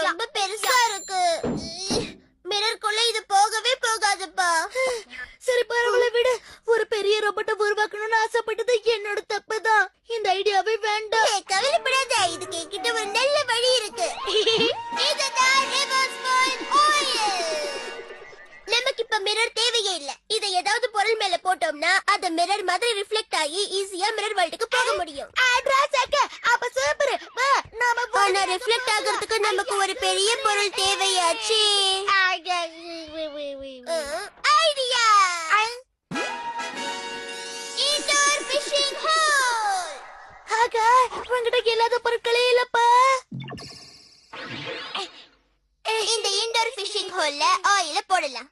ரொம்ப பெருசா இருக்கு. மிரர்க்குள்ள இது போகவே போகாதுப்பா. சரி பரவாயில்ல விடு. ஒரு பெரிய ரோபோட்டை உருவாக்கணும்னு ஆசைப்பட்டது என்னோட தப்புதான். இந்த ஐடியாவே வேண்டாம். கவலைப்படாத, இதுக்கு என்கிட்ட ஒரு நல்ல வழி இருக்கு. இதுதான் ரிவர்ஸ் பாயிண்ட் ஆயில். நமக்கு இப்ப மிரர் தேவையே இல்ல. இதை ஏதாவது பொருள் மேல போட்டோம்னா அது மிரர் மாதிரி ரிஃப்ளெக்ட் ஆகி ஈஸியா மிரர் வேர்ல்டுக்கு போக முடியும். அப்ப சூப்பர். வா நாம ஆனா ரிஃப்ளெக்ட் ஆகிறதுக்கு நமக்கு ஒரு பெரிய பொருள் தேவையாச்சு. ஐடியா! Indoor fishing hole. ஆகா, உன்கிட்ட இல்லாத பொருட்களே இல்லப்பா. இந்த இன்டோர் ஃபிஷிங் ஹோல்ல ஆயில போடலாம்.